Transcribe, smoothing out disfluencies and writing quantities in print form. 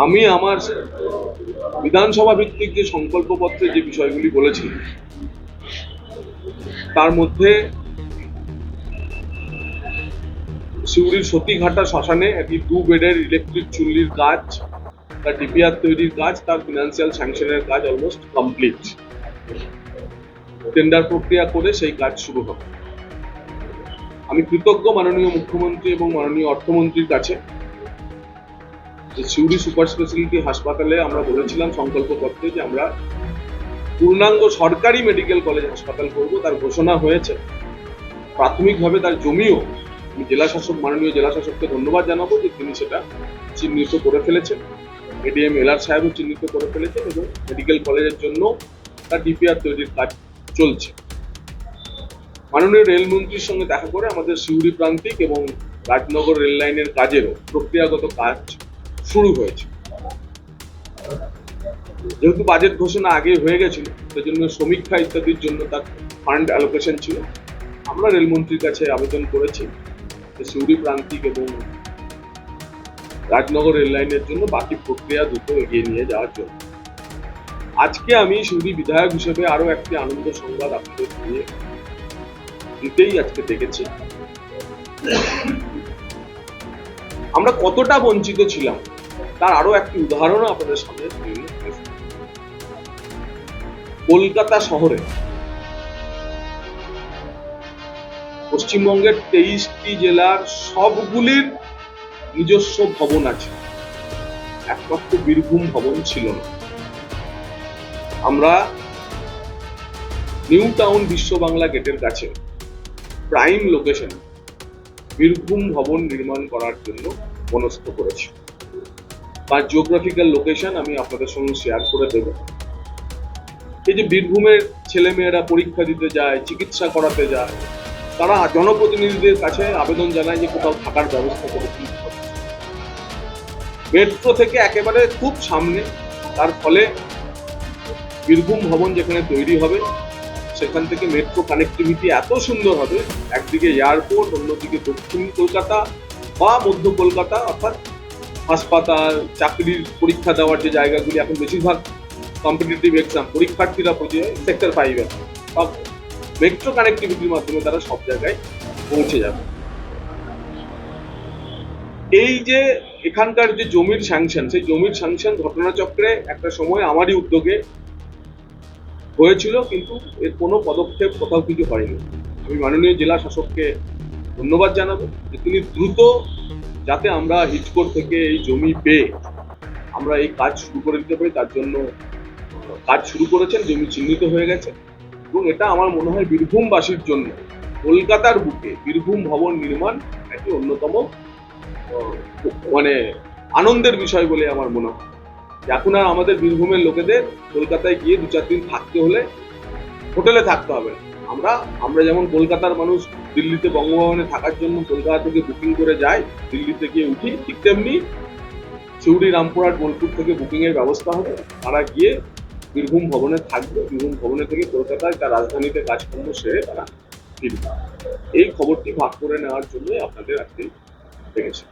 আমি আমার বিধানসভা ভিত্তিক যে সংকল্পপত্রে যে বিষয়গুলি বলেছি তার মধ্যে সিউড়ির সতীঘাটা শ্মশানে একটি 2 বেডের ইলেকট্রিক চুল্লির কাজ, তার ডিপিআর তৈরির কাজ, তার ফিনান্সিয়াল স্যাংশনের কাজ অলমোস্ট কমপ্লিট। টেন্ডার প্রক্রিয়া করে সেই কাজ শুরু হবে। আমি কৃতজ্ঞ মাননীয় মুখ্যমন্ত্রী এবং মাননীয় অর্থমন্ত্রীর কাছে যে সিউড়ি সুপার স্পেশালিটি হাসপাতালে আমরা বলেছিলাম সংকল্পপত্রে যে আমরা পূর্ণাঙ্গ সরকারি মেডিকেল কলেজ হাসপাতাল করব, তার ঘোষণা হয়েছে। প্রাথমিকভাবে তার জমিও আমি মাননীয় জেলা শাসককে ধন্যবাদ জানাবো যে তিনি সেটা চিহ্নিত করে ফেলেছেন। এডিএম এলআর সাহেবও চিহ্নিত করে ফেলেছেন এবং মেডিকেল কলেজের জন্য তার ডিপিআর তৈরির কাজ চলছে। মাননীয় রেলমন্ত্রীর সঙ্গে দেখা করে আমাদের সিউড়ি প্রান্তিক এবং রাজনগর রেল লাইনের কাজেরও প্রক্রিয়াগত কাজ শুরু হয়েছে। যেহেতু বাজেট ঘোষণা আগে হয়ে গেছিল, সেজন্য সমীক্ষা ইত্যাদির জন্য তার ফান্ড অ্যালোকেশন ছিল। আমরা রেলমন্ত্রীর কাছে আবেদন করেছি যে সিউড়ি প্রান্তিক এবং রাজনগর রেল লাইনের জন্য বাকি প্রক্রিয়া দ্রুত এগিয়ে নিয়ে যাওয়ার জন্য। আজকে আমি সিউড়ি বিধায়ক হিসেবে আরো একটি আনন্দ সংবাদ আপনাদের দিয়ে দিতেই আজকে দেখেছি। আমরা কতটা বঞ্চিত ছিলাম তার আরো একটি উদাহরণ আপনাদের সামনে কলকাতা শহরে পশ্চিমবঙ্গের 23টি জেলার সবগুলির নিজস্ব ভবন আছে, একমাত্র বীরভূম ভবন ছিল না। আমরা নিউ টাউন বিশ্ব বাংলা গেটের কাছে প্রাইম লোকেশন বীরভূম ভবন নির্মাণ করার জন্য মনস্থ করেছি। তার জিওগ্রাফিক্যাল লোকেশন আমি আপনাদের সঙ্গে শেয়ার করে দেব। এই যে বীরভূমের ছেলেমেয়েরা পরীক্ষা দিতে যায়, চিকিৎসা করাতে যায়, তারা জনপ্রতিনিধিদের কাছে আবেদন জানায় যে কোথাও থাকার ব্যবস্থা করে দিতে হবে। মেট্রো থেকে একেবারে খুব সামনে, তার ফলে বীরভূম ভবন যেখানে তৈরি হবে সেখান থেকে মেট্রো কানেক্টিভিটি এত সুন্দর হবে, একদিকে এয়ারপোর্ট, অন্যদিকে দক্ষিণ কলকাতা বা মধ্য কলকাতা, অর্থাৎ হাসপাতাল, চাকরির পরীক্ষা দেওয়ার যে জায়গাগুলি এখন বেশিরভাগ কম্পিটিটিভ এক্সাম পরীক্ষার্থীরা সেক্টর 5 সব মেট্রো কানেক্টিভিটির মাধ্যমে তারা সব জায়গায় পৌঁছে যাবে। এই যে এখানকার যে জমির স্যাংশন, সেই জমির স্যাংশন ঘটনাচক্রে একটা সময় আমারই উদ্যোগে হয়েছিল, কিন্তু এর কোনো পদক্ষেপ কোথাও কিছু হয়নি। আমি মাননীয় জেলা শাসককে ধন্যবাদ জানাবো যে তিনি দ্রুত, যাতে আমরা হিচকোট থেকে এই জমি পেয়ে আমরা এই কাজ শুরু করে দিতে পারি, তার জন্য কাজ শুরু করেছেন। জমি চিহ্নিত হয়ে গেছে এবং এটা আমার মনে হয় বীরভূমবাসীর জন্য কলকাতার বুকে বীরভূম ভবন নির্মাণ একটি অন্যতম আনন্দের বিষয় বলে আমার মনে হয়। এখন আর আমাদের বীরভূমের লোকেদের কলকাতায় গিয়ে 2-4 দিন থাকতে হলে হোটেলে থাকতে হবে না। আমরা যেমন কলকাতার মানুষ দিল্লিতে বঙ্গভবনে থাকার জন্য কলকাতা থেকে বুকিং করে যায়, দিল্লিতে গিয়ে উঠি, ঠিক তেমনি সিউড়ি, রামপুরহাট, বোলপুর থেকে বুকিং এর ব্যবস্থা হবে। তারা গিয়ে বীরভূম ভবনে থাকবে, বীরভূম ভবনে থেকে কলকাতায় তার রাজধানীতে কাজকর্ম সেরে তারা ফিরবে। এই খবরটি ভাগ করে নেওয়ার জন্য আপনাদের আজকে দেখেছি।